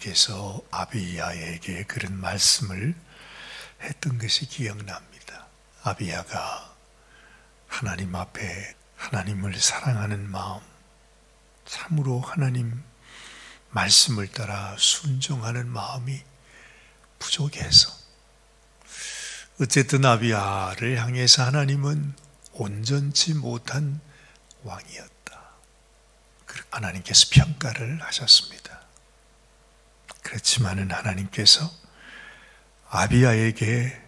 하나님께서 아비야에게 그런 말씀을 했던 것이 기억납니다. 아비야가 하나님 앞에 하나님을 사랑하는 마음, 참으로 하나님 말씀을 따라 순종하는 마음이 부족해서 어쨌든 아비야를 향해서 하나님은 온전치 못한 왕이었다. 하나님께서 평가를 하셨습니다. 그렇지만은 하나님께서 아비야에게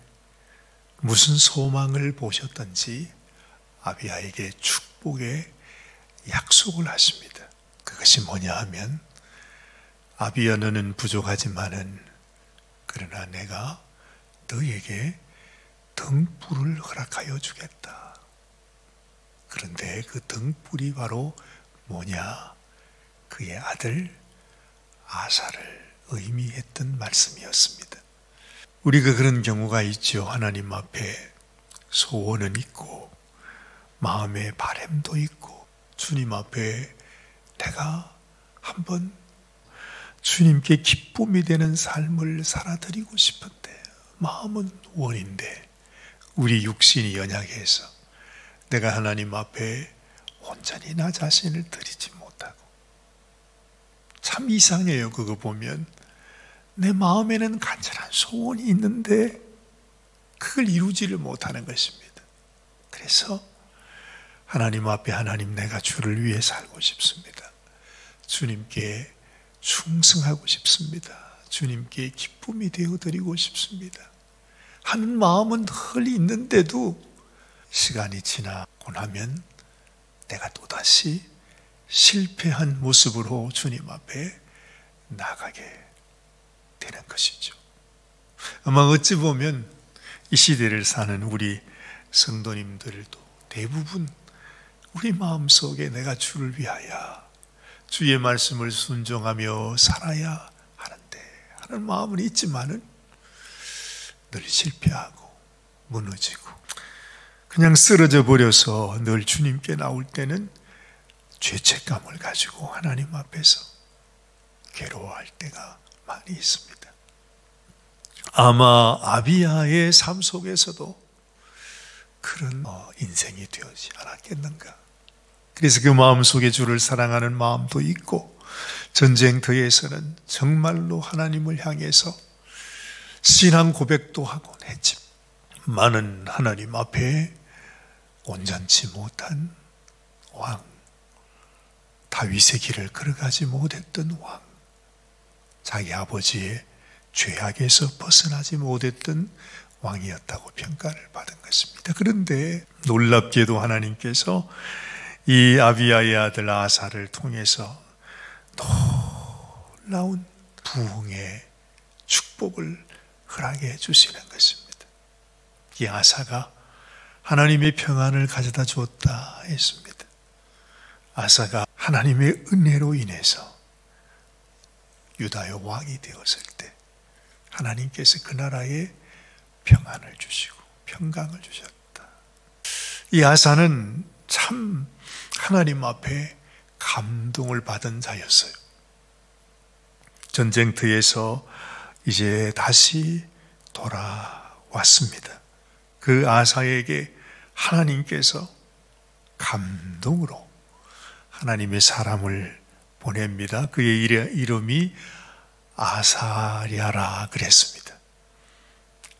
무슨 소망을 보셨던지 아비야에게 축복의 약속을 하십니다. 그것이 뭐냐 하면 아비야 너는 부족하지만은 그러나 내가 너에게 등불을 허락하여 주겠다. 그런데 그 등불이 바로 뭐냐? 그의 아들 아사를 의미했던 말씀이었습니다. 우리가 그런 경우가 있죠. 하나님 앞에 소원은 있고 마음의 바람도 있고 주님 앞에 내가 한번 주님께 기쁨이 되는 삶을 살아드리고 싶은데 마음은 원인데 우리 육신이 연약해서 내가 하나님 앞에 온전히 나 자신을 드리지 못하고 참 이상해요. 그거 보면 내 마음에는 간절한 소원이 있는데 그걸 이루지를 못하는 것입니다. 그래서 하나님 앞에 하나님 내가 주를 위해 살고 싶습니다. 주님께 충성하고 싶습니다. 주님께 기쁨이 되어드리고 싶습니다. 하는 마음은 늘 있는데도 시간이 지나고 나면 내가 또다시 실패한 모습으로 주님 앞에 나가게 되는 것이죠. 아마 어찌 보면 이 시대를 사는 우리 성도님들도 대부분 우리 마음속에 내가 주를 위하여 주의 말씀을 순종하며 살아야 하는데 하는 마음은 있지만은 늘 실패하고 무너지고 그냥 쓰러져 버려서 늘 주님께 나올 때는 죄책감을 가지고 하나님 앞에서 괴로워할 때가 많이 있습니다. 아마 아비야의 삶 속에서도 그런 인생이 되지 않았겠는가. 그래서 그 마음속에 주를 사랑하는 마음도 있고 전쟁터에서는 정말로 하나님을 향해서 신앙 고백도 하곤 했지만은 하나님 앞에 온전치 못한 왕, 다윗의 길을 걸어가지 못했던 왕, 자기 아버지의 죄악에서 벗어나지 못했던 왕이었다고 평가를 받은 것입니다. 그런데 놀랍게도 하나님께서 이 아비야의 아들 아사를 통해서 놀라운 부흥의 축복을 허락해 주시는 것입니다. 이 아사가 하나님의 평안을 가져다 주었다 했습니다. 아사가 하나님의 은혜로 인해서 유다의 왕이 되었을 때 하나님께서 그 나라에 평안을 주시고 평강을 주셨다. 이 아사는 참 하나님 앞에 감동을 받은 자였어요. 전쟁터에서 이제 다시 돌아왔습니다. 그 아사에게 하나님께서 감동으로 하나님의 사람을 보냅니다. 그의 이름이 아사랴라 그랬습니다.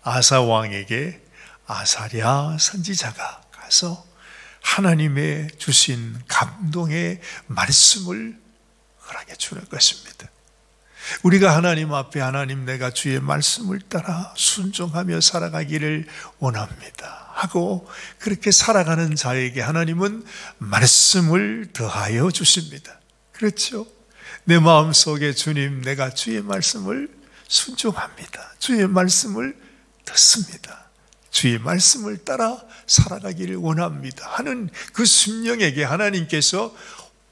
아사 왕에게 아사랴 선지자가 가서 하나님의 주신 감동의 말씀을 허락해 주는 것입니다. 우리가 하나님 앞에 하나님 내가 주의 말씀을 따라 순종하며 살아가기를 원합니다 하고 그렇게 살아가는 자에게 하나님은 말씀을 더하여 주십니다. 그렇죠? 내 마음속에 주님 내가 주의 말씀을 순종합니다. 주의 말씀을 듣습니다. 주의 말씀을 따라 살아가기를 원합니다 하는 그 심령에게 하나님께서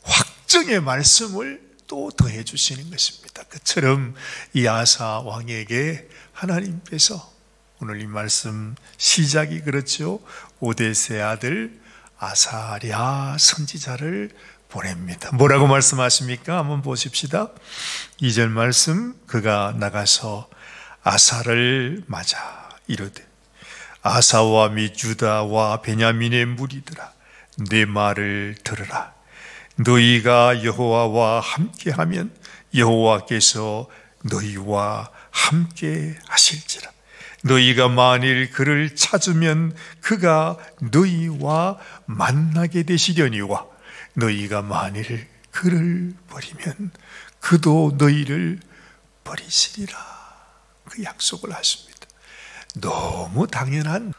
확정의 말씀을 또 더해 주시는 것입니다. 그처럼 이 아사 왕에게 하나님께서 오늘 이 말씀 시작이 그렇죠. 오데스의 아들 아사랴 선지자를 보냅니다. 뭐라고 말씀하십니까? 한번 보십시다. 2절 말씀, 그가 나가서 아사를 맞아 이르되 아사와 및 유다와 베냐민의 무리들아 내 말을 들으라. 너희가 여호와와 함께하면 여호와께서 너희와 함께 하실지라. 너희가 만일 그를 찾으면 그가 너희와 만나게 되시려니와 너희가 만일 그를 버리면 그도 너희를 버리시리라. 그 약속을 하십니다. 너무 당연한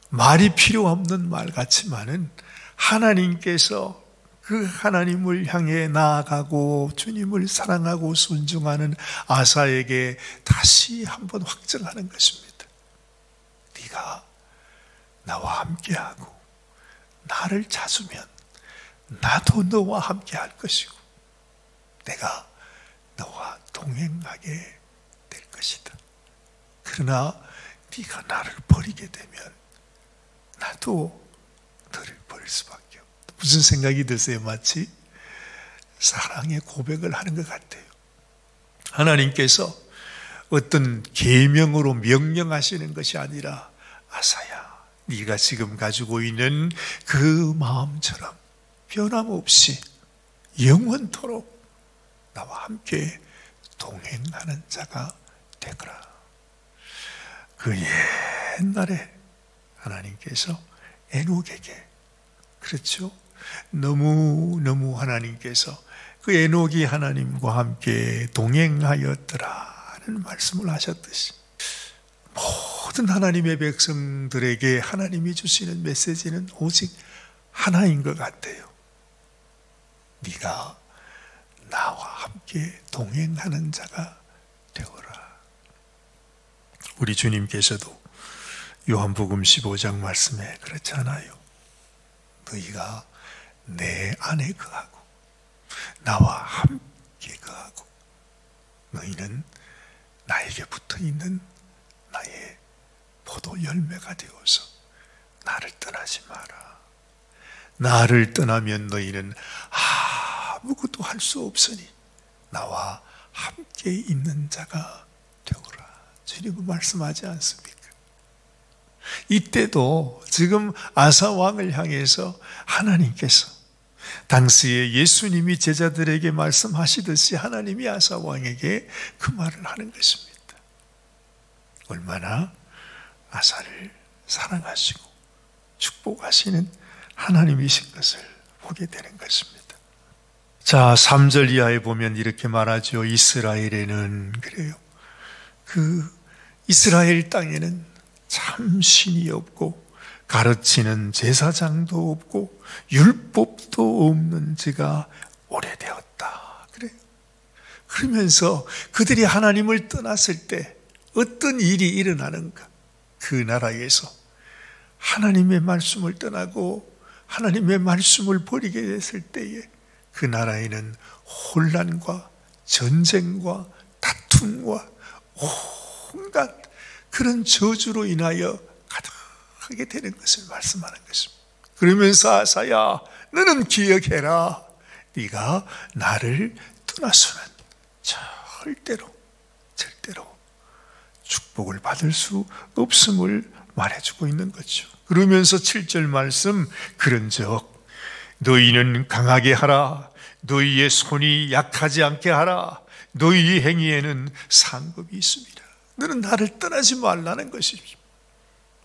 말이 필요 없는 말 같지만은 하나님께서 그 하나님을 향해 나아가고 주님을 사랑하고 순종하는 아사에게 다시 한번 확증하는 것입니다. 네가 나와 함께하고 나를 찾으면 나도 너와 함께할 것이고 내가 너와 동행하게 될 것이다. 그러나 네가 나를 버리게 되면 나도 너를 버릴 수밖에 없다. 무슨 생각이 드세요? 마치 사랑의 고백을 하는 것 같아요. 하나님께서 어떤 계명으로 명령하시는 것이 아니라 아사야, 네가 지금 가지고 있는 그 마음처럼 변함없이 영원토록 나와 함께 동행하는 자가 되거라. 그 옛날에 하나님께서 에녹에게, 그렇죠? 너무 하나님께서 그 에녹이 하나님과 함께 동행하였더라 하는 말씀을 하셨듯이 모든 하나님의 백성들에게 하나님이 주시는 메시지는 오직 하나인 것 같아요. 네가 나와 함께 동행하는 자가 되어라. 우리 주님께서도 요한복음 15장 말씀에 그렇잖아요. 너희가 내 안에 거하고 나와 함께 거하고 너희는 나에게 붙어있는 나의 포도 열매가 되어서 나를 떠나지 마라. 나를 떠나면 너희는 아무것도 할 수 없으니 나와 함께 있는 자가 되어라. 주님은 말씀하지 않습니까? 이때도 지금 아사 왕을 향해서 하나님께서 당시에 예수님이 제자들에게 말씀하시듯이 하나님이 아사 왕에게 그 말을 하는 것입니다. 얼마나 아사를 사랑하시고 축복하시는 하나님이신 것을 보게 되는 것입니다. 자, 3절 이하에 보면 이렇게 말하죠. 이스라엘에는, 그래요, 그 이스라엘 땅에는 참 신이 없고 가르치는 제사장도 없고 율법도 없는 지가 오래되었다. 그래요. 그러면서 그들이 하나님을 떠났을 때 어떤 일이 일어나는가? 그 나라에서 하나님의 말씀을 떠나고 하나님의 말씀을 버리게 됐을 때에 그 나라에는 혼란과 전쟁과 다툼과 온갖 그런 저주로 인하여 가득하게 되는 것을 말씀하는 것입니다. 그러면서 아사야, 너는 기억해라. 네가 나를 떠나서는 절대로 축복을 받을 수 없음을 말해주고 있는 거죠. 그러면서 7절 말씀, 그런즉 너희는 강하게 하라. 너희의 손이 약하지 않게 하라. 너희의 행위에는 상급이 있습니다. 너는 나를 떠나지 말라는 것입니다.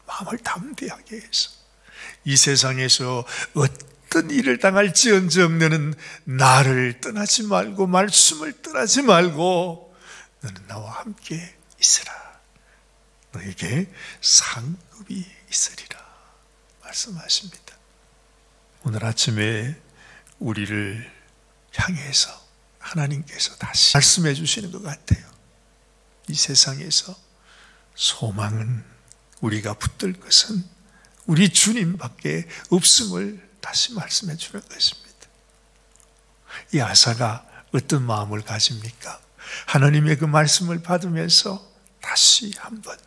마음을 담대하게 해서 이 세상에서 어떤 일을 당할지언정 너는 나를 떠나지 말고 말씀을 떠나지 말고 너는 나와 함께 있으라. 너에게 상급이 있으리라 말씀하십니다. 오늘 아침에 우리를 향해서 하나님께서 다시 말씀해 주시는 것 같아요. 이 세상에서 소망은, 우리가 붙들 것은 우리 주님밖에 없음을 다시 말씀해 주는 것입니다. 이 아사가 어떤 마음을 가집니까? 하나님의 그 말씀을 받으면서 다시 한번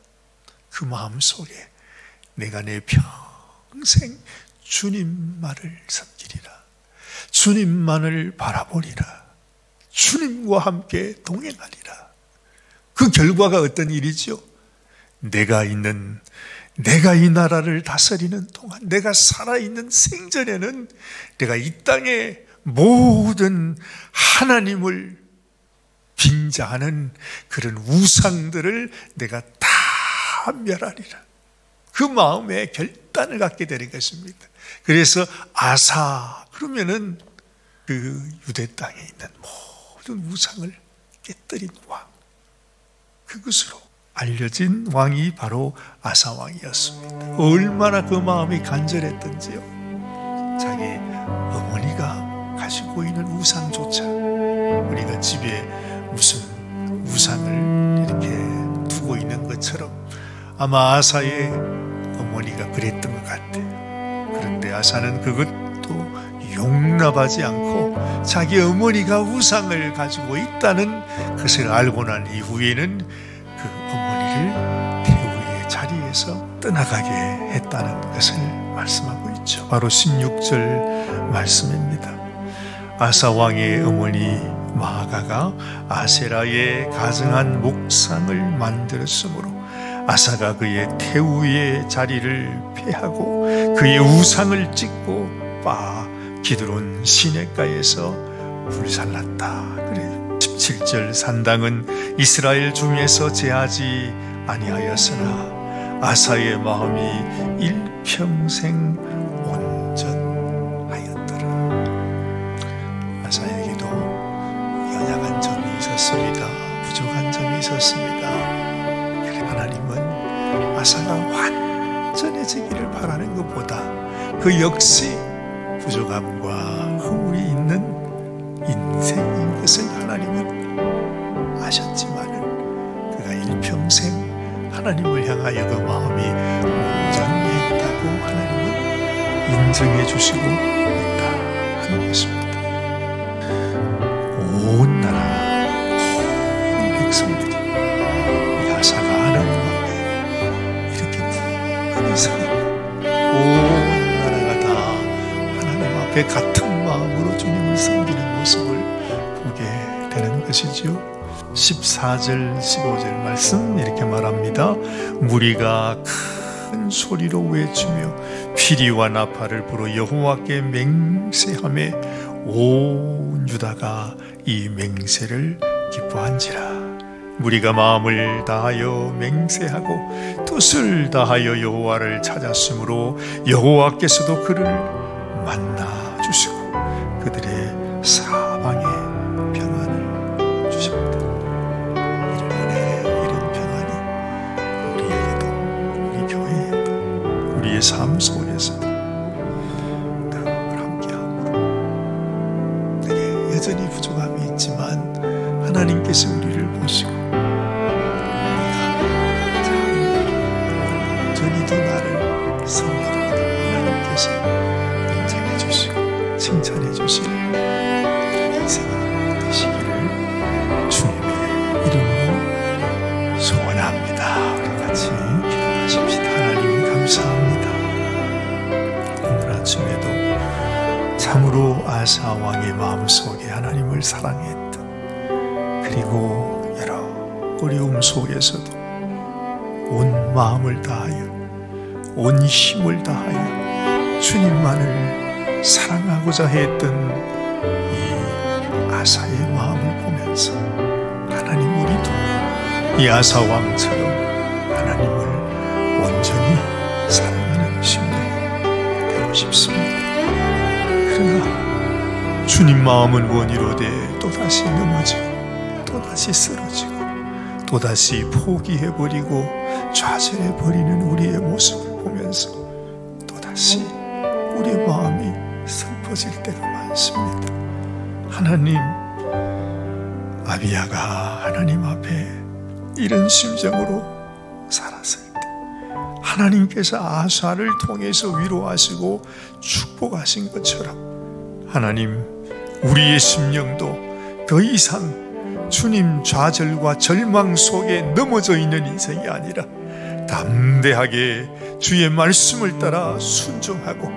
그 마음 속에 내가 내 평생 주님 말을 섬기리라. 주님만을 바라보리라. 주님과 함께 동행하리라. 그 결과가 어떤 일이죠? 내가 이 나라를 다스리는 동안, 내가 살아있는 생전에는 내가 이 땅의 모든 하나님을 빙자하는 그런 우상들을 내가 다 멸하리라. 그 마음에 결단을 갖게 되는 것입니다. 그래서 아사 그러면은 그 유대 땅에 있는 모든 우상을 깨뜨린 왕, 그것으로 알려진 왕이 바로 아사 왕이었습니다. 얼마나 그 마음이 간절했던지요. 자기 어머니가 가지고 있는 우상조차, 우리가 집에 무슨 우상을 이렇게 두고 있는 것처럼 아마 아사의 어머니가 그랬던 것 같아요. 그런데 아사는 그것도 용납하지 않고 자기 어머니가 우상을 가지고 있다는 것을 알고 난 이후에는 그 어머니를 태우의 자리에서 떠나가게 했다는 것을 말씀하고 있죠. 바로 16절 말씀입니다. 아사 왕의 어머니 마아가가 아세라의 가증한 목상을 만들었으므로 아사가 그의 태우의 자리를 폐하고 그의 우상을 찍고 빻아 기드론 시내가에서 불살랐다. 그래 17절 산당은 이스라엘 중에서 제하지 아니하였으나 아사의 마음이 일평생 온전하였더라. 아사에게도 연약한 점이 있었습니다. 부족한 점이 있었습니다. 하나님은 아사가 완전해지기를 바라는 것보다 그 역시 부족함과 허물이 있는 인생인 것을 하나님은 아셨지만은 그가 일평생 하나님을 향하여 그 마음이 온전했다고 하나님은 인정해 주시고 있다 하는 것입니다. 온 나라 온 백성들이 이 아사가 하나님 앞에 이렇게 쿵하니 서고 온 나라가 다 하나님 앞에 같은 마음으로 주님을 섬기는 모습을 보게 되는 것이죠. 14절 15절 말씀 이렇게 말합니다. 무리가 큰 소리로 외치며 피리와 나팔을 불어 여호와께 맹세하며 온 유다가 이 맹세를 기뻐한지라. 무리가 마음을 다하여 맹세하고 뜻을 다하여 여호와를 찾았으므로 여호와께서도 그를 만나 주시고 그들의 사방에 평안을 주십니다. 이런 은혜, 이런 평안이 우리에게도, 우리 교회에도, 우리의 삶 속에서도 늘 함께하고, 내게 여전히 부족함이 있지만 하나님께서 우리를 보시고 우리가 전히도 나를 섬기도록 하나님께서 인정해 주시고 칭찬해 주시는 인생이 되시기를 주님의 이름으로 소원합니다. 우리 같이 기도하십시다. 하나님 감사합니다. 오늘 아침에도 참으로 아사 왕의 마음속에 하나님을 사랑했던, 그리고 여러 어려움 속에서도 온 마음을 다하여 온 힘을 다하여 주님만을 사랑하고자 했던 이 아사의 마음을 보면서 하나님, 우리도 이 아사 왕처럼 하나님을 온전히 사랑하는 심령이 되고 싶습니다. 그러나 주님 마음은 원이로되 또다시 넘어지고 또다시 쓰러지고 또다시 포기해버리고 좌절해버리는 우리의 모습을 보면서 또다시 우리의 마음이 슬퍼질 때가 많습니다. 하나님, 아비야가 하나님 앞에 이런 심정으로 살았을 때 하나님께서 아사를 통해서 위로하시고 축복하신 것처럼 하나님, 우리의 심령도 더 이상 주님 좌절과 절망 속에 넘어져 있는 인생이 아니라 담대하게 주의 말씀을 따라 순종하고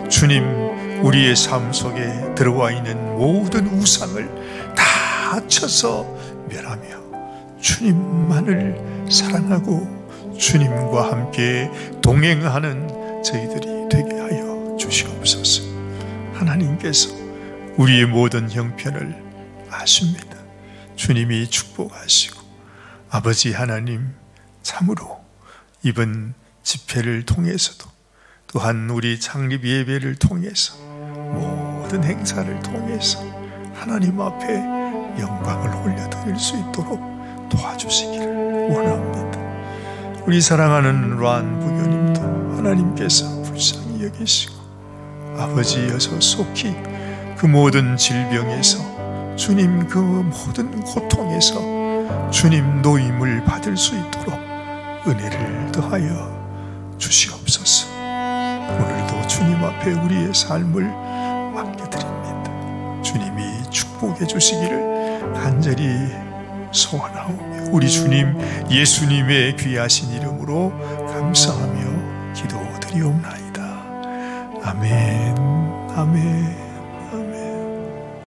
주님, 우리의 삶 속에 들어와 있는 모든 우상을 다 쳐서 멸하며 주님만을 사랑하고 주님과 함께 동행하는 저희들이 되게 하여 주시옵소서. 하나님께서 우리의 모든 형편을 아십니다. 주님이 축복하시고, 아버지 하나님, 참으로 이번 집회를 통해서도, 또한 우리 창립 예배를 통해서, 모든 행사를 통해서 하나님 앞에 영광을 올려드릴 수 있도록 도와주시기를 원합니다. 우리 사랑하는 란 부교님도 하나님께서 불쌍히 여기시고, 아버지, 어서 속히 그 모든 질병에서, 주님 그 모든 고통에서 주님 노임을 받을 수 있도록 은혜를 더하여 주시옵소서. 오늘도 주님 앞에 우리의 삶을 맡겨드립니다. 주님이 축복해 주시기를 간절히 소원하오며, 우리 주님 예수님의 귀하신 이름으로 감사하며 기도드리옵나이다. 아멘. 아멘.